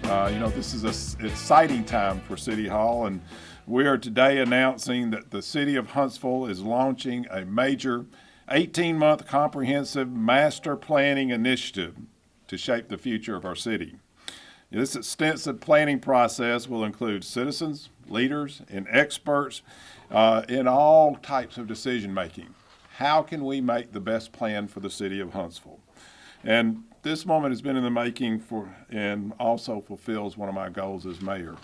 This is an exciting time for City Hall, and we are today announcing that the City of Huntsville is launching a major 18-month comprehensive master planning initiative to shape the future of our city. This extensive planning process will include citizens, leaders, and experts in all types of decision making. How can we make the best plan for the City of Huntsville? And this moment has been in the making and also fulfills one of my goals as mayor.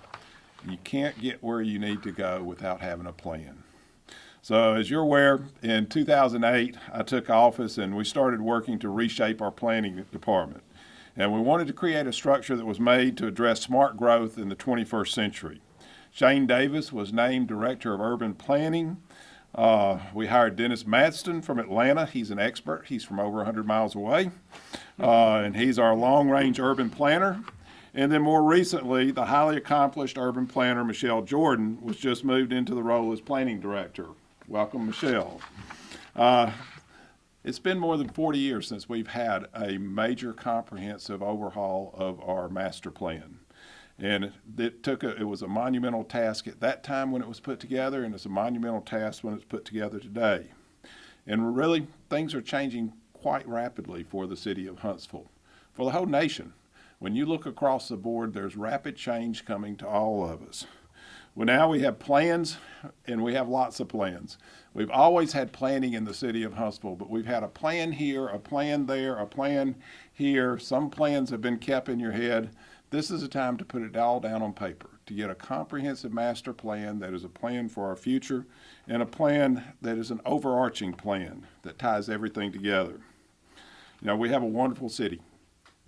You can't get where you need to go without having a plan. So as you're aware, in 2008, I took office and we started working to reshape our planning department. And we wanted to create a structure that was made to address smart growth in the 21st century. Shane Davis was named Director of Urban Planning. We hired Dennis Madsen from Atlanta. He's an expert. He's from over 100 miles away. And he's our long-range urban planner. And then more recently, the highly accomplished urban planner, Michelle Jordan, was just moved into the role as planning director. Welcome, Michelle. It's been more than 40 years since we've had a major comprehensive overhaul of our master plan. And it was a monumental task at that time when it was put together, and it's a monumental task when it's put together today. And really, things are changing quite rapidly for the City of Huntsville, for the whole nation. When you look across the board, there's rapid change coming to all of us. Well, now we have plans, and we have lots of plans. We've always had planning in the City of Huntsville, but we've had a plan here, a plan there, a plan here. Some plans have been kept in your head. This is a time to put it all down on paper, to get a comprehensive master plan that is a plan for our future and a plan that is an overarching plan that ties everything together. We have a wonderful city,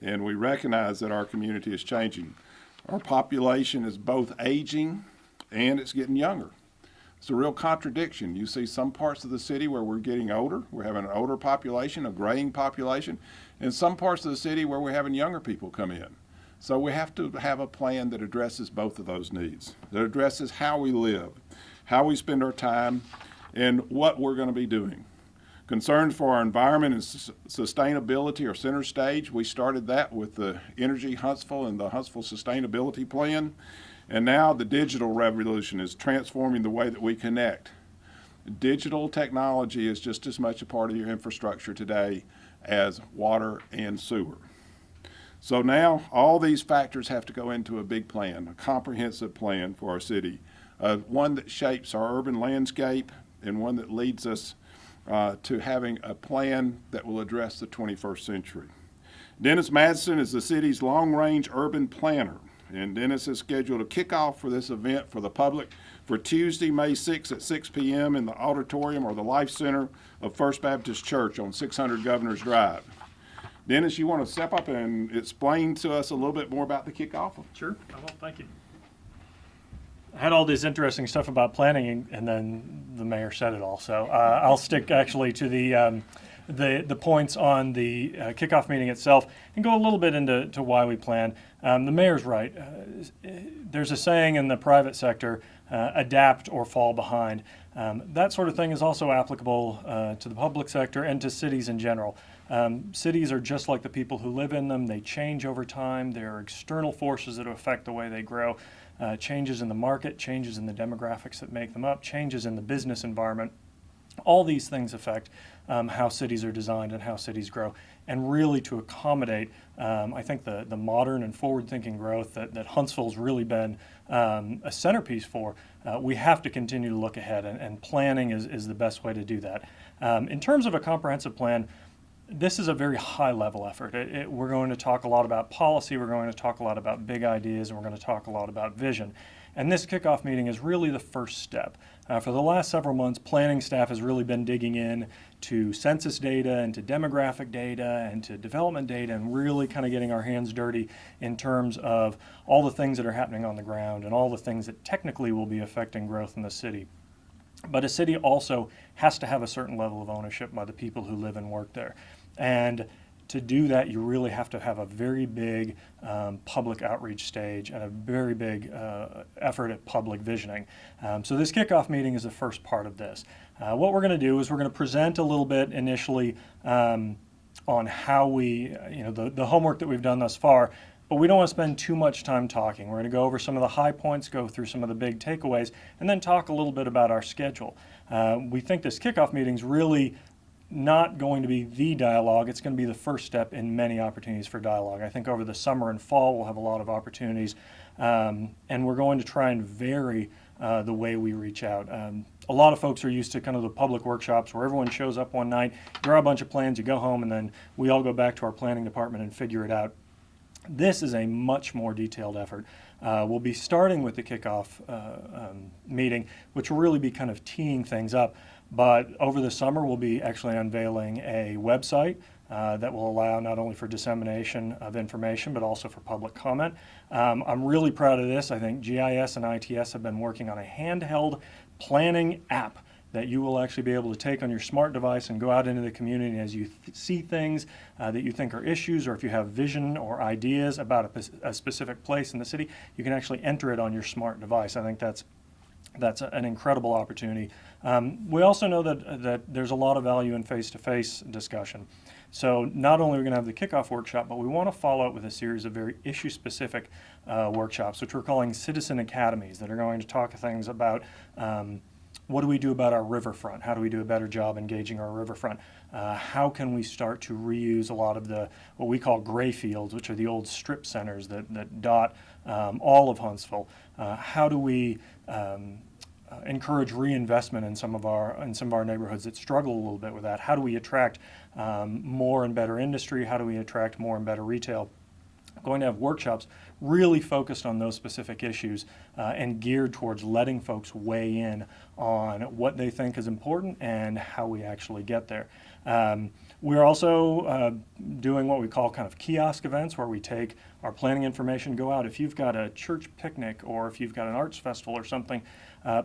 and we recognize that our community is changing. Our population is both aging and it's getting younger. It's a real contradiction. You see some parts of the city where we're getting older, we're having an older population, a graying population, and some parts of the city where we're having younger people come in. So we have to have a plan that addresses both of those needs, that addresses how we live, how we spend our time, and what we're going to be doing. Concerns for our environment and sustainability are center stage. We started that with the Energy Huntsville and the Huntsville Sustainability Plan. And now the digital revolution is transforming the way that we connect. Digital technology is just as much a part of your infrastructure today as water and sewer. So now all these factors have to go into a big plan, a comprehensive plan for our city, one that shapes our urban landscape and one that leads us to having a plan that will address the 21st century. Dennis Madsen is the city's long-range urban planner, and Dennis is scheduled to kickoff for this event for the public for Tuesday, May 6th at 6 p.m. in the auditorium or the Life Center of First Baptist Church on 600 Governor's Drive. Dennis, you want to step up and explain to us a little bit more about the kickoff? Sure, I will. Thank you. I had all this interesting stuff about planning, and then the mayor said it all. So I'll stick actually to the points on the kickoff meeting itself and go a little bit into why we plan. The mayor's right. There's a saying in the private sector, adapt or fall behind. That sort of thing is also applicable to the public sector and to cities in general. Cities are just like the people who live in them. They change over time. There are external forces that affect the way they grow. Changes in the market, changes in the demographics that make them up, changes in the business environment. All these things affect how cities are designed and how cities grow. And really to accommodate, I think, the modern and forward-thinking growth that Huntsville's really been a centerpiece for, we have to continue to look ahead, and planning is the best way to do that. In terms of a comprehensive plan, this is a very high-level effort. We're going to talk a lot about policy, we're going to talk a lot about big ideas, and we're going to talk a lot about vision. And this kickoff meeting is really the first step. For the last several months, planning staff has really been digging in to census data and to demographic data and to development data, and really kind of getting our hands dirty in terms of all the things that are happening on the ground and all the things that technically will be affecting growth in the city. But a city also has to have a certain level of ownership by the people who live and work there. And to do that, you really have to have a very big public outreach stage and a very big effort at public visioning. So this kickoff meeting is the first part of this. What we're going to do is we're going to present a little bit initially on how we, the homework that we've done thus far, but we don't want to spend too much time talking. We're going to go over some of the high points, go through some of the big takeaways, and then talk a little bit about our schedule. We think this kickoff meeting is really not going to be the dialogue. It's going to be the first step in many opportunities for dialogue. I think over the summer and fall we'll have a lot of opportunities, and we're going to try and vary the way we reach out. A lot of folks are used to kind of the public workshops where everyone shows up one night, draw a bunch of plans, you go home, and then we all go back to our planning department and figure it out. This is a much more detailed effort. We'll be starting with the kickoff meeting, which will really be kind of teeing things up. But over the summer, we'll be actually unveiling a website that will allow not only for dissemination of information, but also for public comment. I'm really proud of this. I think GIS and ITS have been working on a handheld planning app that you will actually be able to take on your smart device and go out into the community as you see things that you think are issues, or if you have vision or ideas about a specific place in the city, you can actually enter it on your smart device. I think that's an incredible opportunity. We also know that there's a lot of value in face-to-face discussion. So not only are we going to have the kickoff workshop, but we want to follow up with a series of very issue-specific workshops, which we're calling citizen academies, that are going to talk things about what do we do about our riverfront? How do we do a better job engaging our riverfront? How can we start to reuse a lot of what we call gray fields, which are the old strip centers that dot all of Huntsville? How do we encourage reinvestment in some of our neighborhoods that struggle a little bit with that? How do we attract more and better industry? How do we attract more and better retail? Going to have workshops really focused on those specific issues and geared towards letting folks weigh in on what they think is important and how we actually get there. We're also doing what we call kind of kiosk events, where we take our planning information, go out. If you've got a church picnic or if you've got an arts festival or something,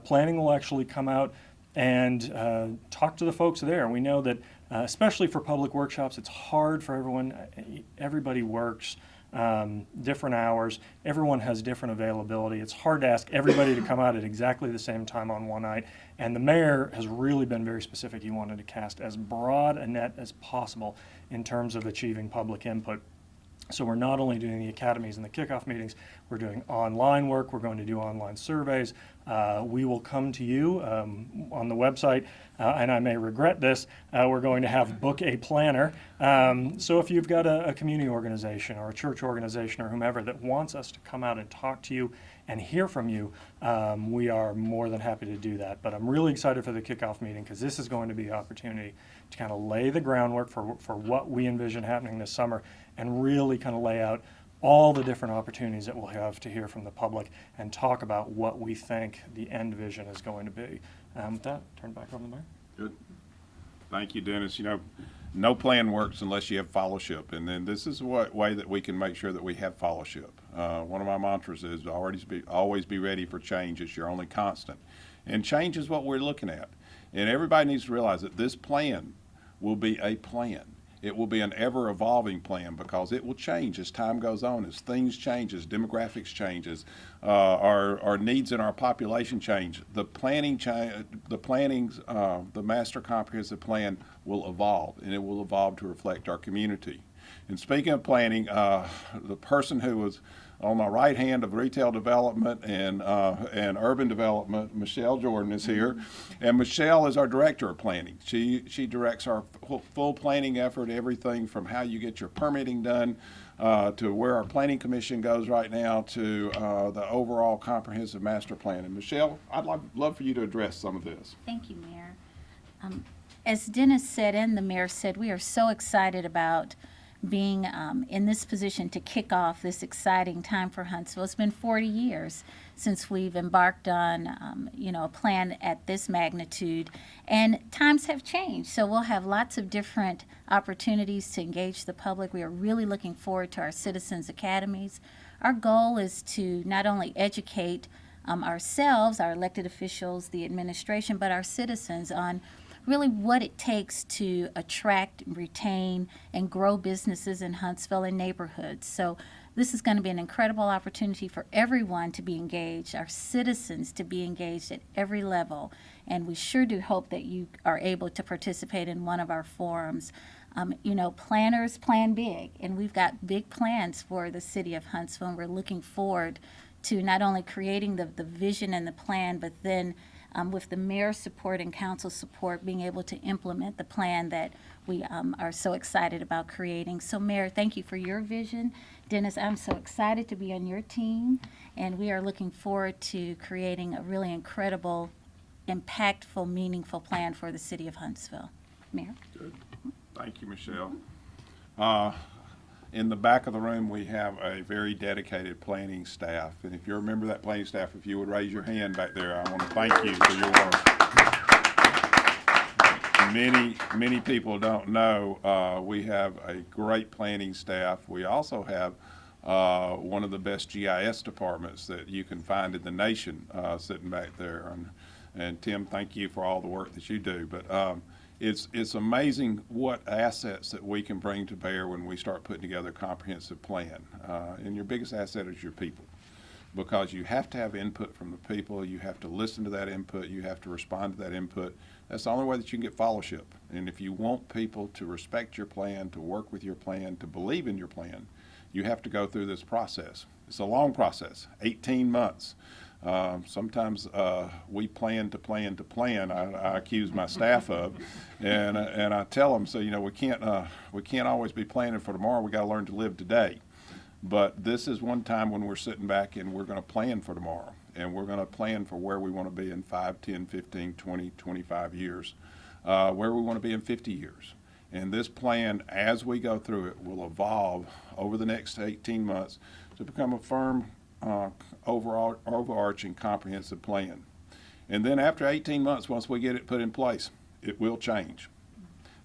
planning will actually come out and talk to the folks there. We know that especially for public workshops, it's hard for everyone. Everybody works different hours. Everyone has different availability. It's hard to ask everybody to come out at exactly the same time on one night. And the mayor has really been very specific. He wanted to cast as broad a net as possible in terms of achieving public input. So we're not only doing the academies and the kickoff meetings, we're doing online work, we're going to do online surveys. We will come to you on the website, and I may regret this, we're going to have book a planner. So if you've got a community organization or a church organization or whomever that wants us to come out and talk to you and hear from you, we are more than happy to do that. But I'm really excited for the kickoff meeting, because this is going to be an opportunity to kind of lay the groundwork for what we envision happening this summer, and really kind of lay out all the different opportunities that we'll have to hear from the public and talk about what we think the end vision is going to be. With that, turn back over to the mayor. Good. Thank you, Dennis. You know, no plan works unless you have fellowship, and then this is what way that we can make sure that we have fellowship. One of my mantras is always be ready for change. It's your only constant, and change is what we're looking at. And everybody needs to realize that this plan will be a plan. It will be an ever-evolving plan, because it will change as time goes on, as things change, as demographics changes, our needs in our population change. The master comprehensive plan will evolve, and it will evolve to reflect our community. And speaking of planning, the person who was on my right hand of retail development and urban development, Michelle Jordan, is here. And Michelle is our director of planning. She directs our full planning effort, everything from how you get your permitting done to where our planning commission goes right now, to the overall comprehensive master plan. And Michelle, I'd love for you to address some of this. Thank you, Mayor. As Dennis said and the mayor said, we are so excited about being in this position to kick off this exciting time for Huntsville. It's been 40 years since we've embarked on, a plan at this magnitude, and times have changed. So we'll have lots of different opportunities to engage the public. We are really looking forward to our citizens academies. Our goal is to not only educate ourselves, our elected officials, the administration, but our citizens on really what it takes to attract, retain, and grow businesses in Huntsville and neighborhoods. So this is going to be an incredible opportunity for everyone to be engaged, our citizens to be engaged at every level. And we sure do hope that you are able to participate in one of our forums. Planners plan big, and we've got big plans for the city of Huntsville, and we're looking forward to not only creating the vision and the plan, but then with the mayor's support and council support, being able to implement the plan that we are so excited about creating. So, Mayor, thank you for your vision. Dennis, I'm so excited to be on your team, and we are looking forward to creating a really incredible, impactful, meaningful plan for the city of Huntsville. Mayor? Good. Thank you, Michelle. In the back of the room, we have a very dedicated planning staff. And if you remember that planning staff, if you would raise your hand back there, I want to thank you for your work. Many people don't know we have a great planning staff. We also have one of the best GIS departments that you can find in the nation sitting back there. And Tim, thank you for all the work that you do. But it's amazing what assets that we can bring to bear when we start putting together a comprehensive plan. And your biggest asset is your people, because you have to have input from the people. You have to listen to that input. You have to respond to that input. That's the only way that you can get followership. And if you want people to respect your plan, to work with your plan, to believe in your plan, you have to go through this process. It's a long process, 18 months. Sometimes we plan to plan to plan. I accuse my staff of, and I tell them, so we can't always be planning for tomorrow. We got to learn to live today. But this is one time when we're sitting back and we're going to plan for tomorrow, and we're going to plan for where we want to be in 5, 10, 15, 20, 25 years, where we want to be in 50 years. And this plan, as we go through it, will evolve over the next 18 months to become a firm, overarching, comprehensive plan. And then after 18 months, once we get it put in place, it will change.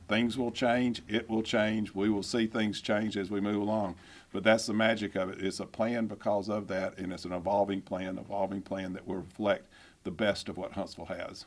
Things will change, it will change, we will see things change as we move along. But that's the magic of it. It's a plan because of that, and it's an evolving plan that will reflect the best of what Huntsville has.